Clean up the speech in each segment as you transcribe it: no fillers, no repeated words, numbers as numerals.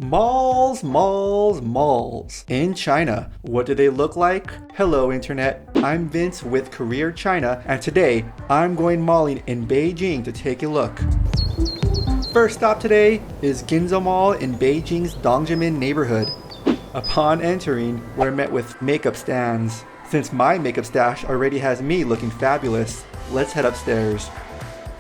Malls, malls, malls. In China, what do they look like? Hello Internet, I'm Vince with Career China, and today I'm going malling in Beijing to take a look. First stop today is Ginza Mall in Beijing's Dongzhimen neighborhood. Upon entering, we're met with makeup stands. Since my makeup stash already has me looking fabulous, let's head upstairs.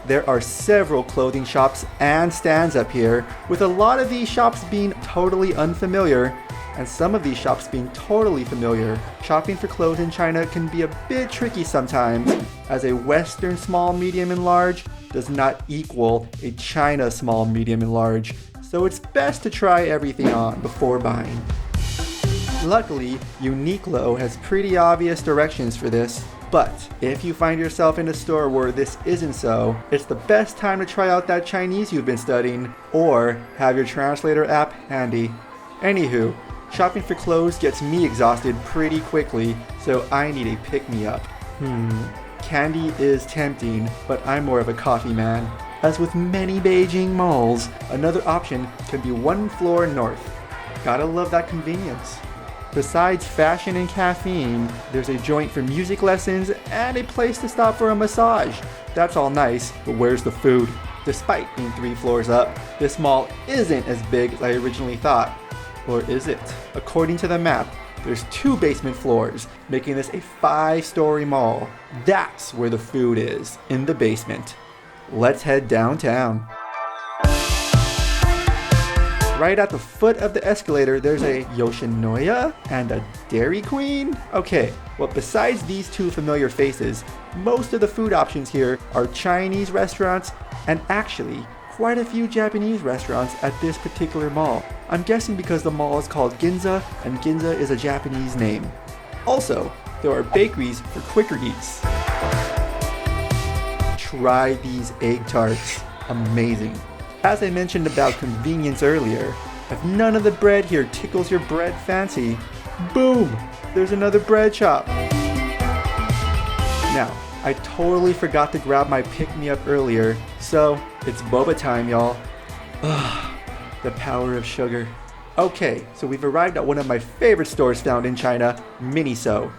There are several clothing shops and stands up here, with a lot of these shops being totally unfamiliar, and some of these shops being totally familiar. Shopping for clothes in China can be a bit tricky sometimes, as a Western small, medium, and large does not equal a China small, medium, and large, so it's best to try everything on before buying. Luckily, Uniqlo has pretty obvious directions for this. But if you find yourself in a store where this isn't so, it's the best time to try out that Chinese you've been studying, or have your translator app handy. Anywho, shopping for clothes gets me exhausted pretty quickly, so I need a pick-me-up. Candy is tempting, but I'm more of a coffee man. As with many Beijing malls, another option can be one floor north. Gotta love that convenience. Besides fashion and caffeine, there's a joint for music lessons and a place to stop for a massage. That's all nice, but where's the food? Despite being 3 floors up, this mall isn't as big as I originally thought. Or is it? According to the map, there's 2 basement floors, making this a 5-story mall. That's where the food is, in the basement. Let's head downtown. Right at the foot of the escalator, there's a Yoshinoya and a Dairy Queen? Okay, well besides these 2 familiar faces, most of the food options here are Chinese restaurants and actually quite a few Japanese restaurants at this particular mall. I'm guessing because the mall is called Ginza and Ginza is a Japanese name. Also, there are bakeries for quicker eats. Try these egg tarts. Amazing. As I mentioned about convenience earlier, if none of the bread here tickles your bread fancy, boom, there's another bread shop. Now, I totally forgot to grab my pick-me-up earlier, so it's boba time, y'all. Ugh, the power of sugar. Okay, so we've arrived at one of my favorite stores found in China, Miniso.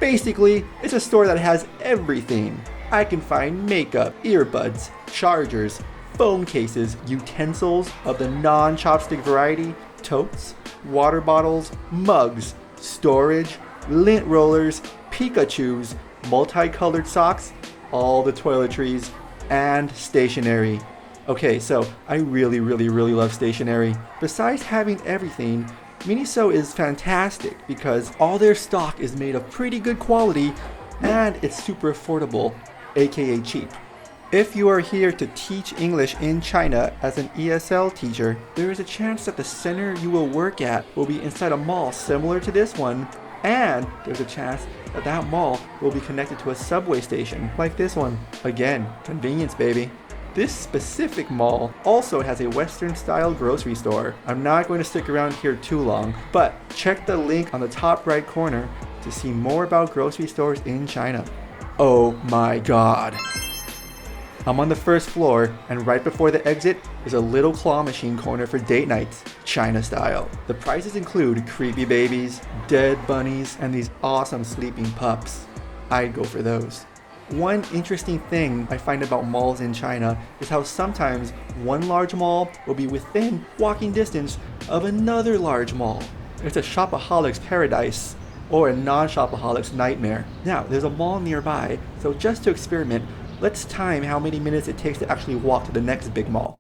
Basically, it's a store that has everything. I can find makeup, earbuds, chargers, phone cases, utensils of the non-chopstick variety, totes, water bottles, mugs, storage, lint rollers, Pikachus, multicolored socks, all the toiletries, and stationery. Okay, so I really love stationery. Besides having everything, Miniso is fantastic because all their stock is made of pretty good quality and it's super affordable, aka cheap. If you are here to teach English in China as an ESL teacher, there is a chance that the center you will work at will be inside a mall similar to this one, and there's a chance that that mall will be connected to a subway station like this one. Again, convenience, baby. This specific mall also has a Western-style grocery store. I'm not going to stick around here too long, but check the link on the top right corner to see more about grocery stores in China. Oh my god. I'm on the first floor, and right before the exit is a little claw machine corner for date nights, China style. The prices include creepy babies, dead bunnies, and these awesome sleeping pups. I'd go for those. One interesting thing I find about malls in China is how sometimes one large mall will be within walking distance of another large mall. It's a shopaholic's paradise, or a non-shopaholic's nightmare. Now, there's a mall nearby, so just to experiment, let's time how many minutes it takes to actually walk to the next big mall.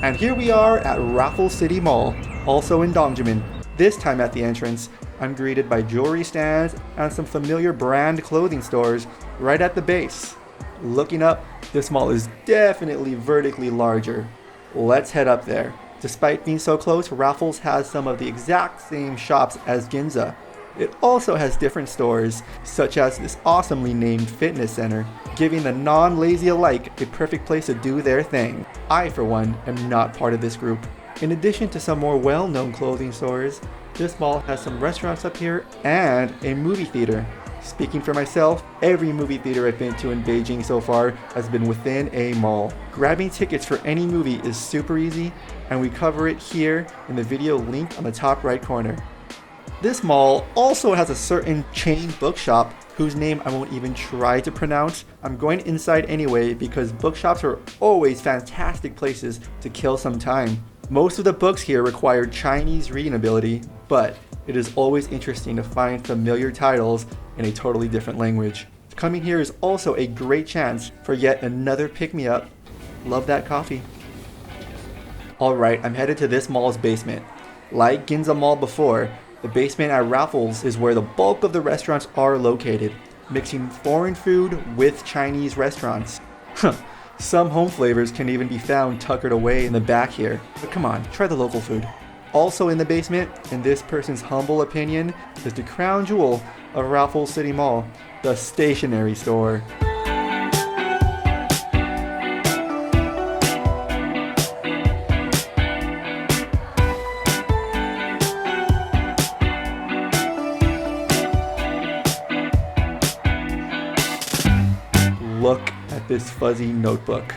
And here we are at Raffles City Mall, also in Dongzhimen. This time at the entrance, I'm greeted by jewelry stands and some familiar brand clothing stores right at the base. Looking up, this mall is definitely vertically larger. Let's head up there. Despite being so close, Raffles has some of the exact same shops as Ginza. It also has different stores, such as this awesomely named fitness center, giving the non-lazy alike a perfect place to do their thing. I, for one, am not part of this group. In addition to some more well-known clothing stores, This mall has some restaurants up here and a movie theater. Speaking for myself, every movie theater I've been to in Beijing so far has been within a mall. Grabbing tickets for any movie is super easy, and we cover it here in the video linked on the top right corner. This mall also has a certain chain bookshop whose name I won't even try to pronounce. I'm going inside anyway because bookshops are always fantastic places to kill some time. Most of the books here require Chinese reading ability, but it is always interesting to find familiar titles in a totally different language. Coming here is also a great chance for yet another pick-me-up. Love that coffee. Alright, I'm headed to this mall's basement. Like Ginza Mall before, the basement at Raffles is where the bulk of the restaurants are located, mixing foreign food with Chinese restaurants. Some home flavors can even be found tuckered away in the back here, but come on, try the local food. Also in the basement, in this person's humble opinion, is the crown jewel of Raffles City Mall, the stationery store. Look at this fuzzy notebook.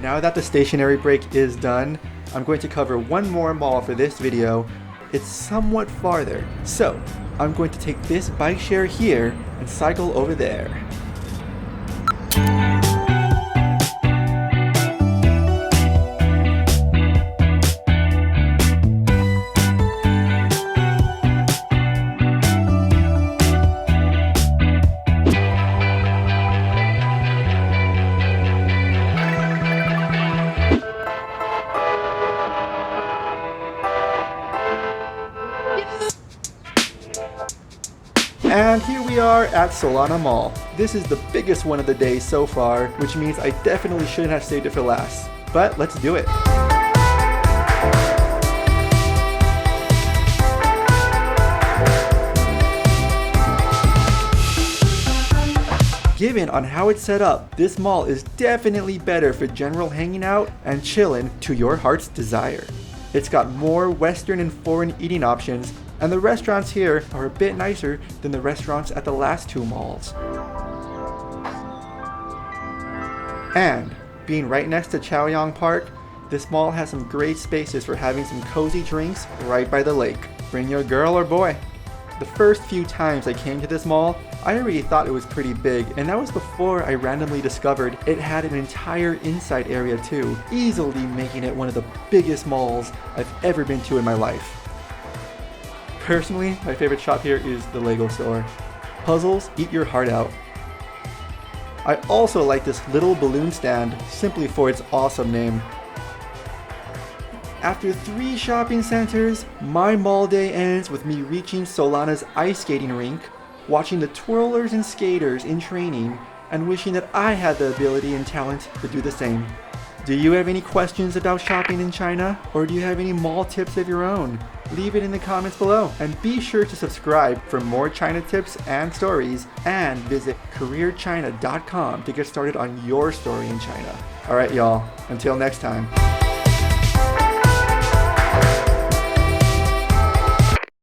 Now that the stationery break is done, I'm going to cover one more mall for this video. It's somewhat farther, so I'm going to take this bike share here and cycle over there. And here we are at Solana Mall. This is the biggest one of the day so far, which means I definitely shouldn't have saved it for last. But let's do it. Given on how it's set up, this mall is definitely better for general hanging out and chillin' to your heart's desire. It's got more Western and foreign eating options, and the restaurants here are a bit nicer than the restaurants at the last two malls. And being right next to Chaoyang Park, this mall has some great spaces for having some cozy drinks right by the lake. Bring your girl or boy. The first few times I came to this mall, I already thought it was pretty big, and that was before I randomly discovered it had an entire inside area too, easily making it one of the biggest malls I've ever been to in my life. Personally, my favorite shop here is the Lego store. Puzzles eat your heart out. I also like this little balloon stand simply for its awesome name. After 3 shopping centers, my mall day ends with me reaching Solana's ice skating rink, watching the twirlers and skaters in training, and wishing that I had the ability and talent to do the same. Do you have any questions about shopping in China? Or do you have any mall tips of your own? Leave it in the comments below. And be sure to subscribe for more China tips and stories, and visit careerchina.com to get started on your story in China. Alright y'all, until next time.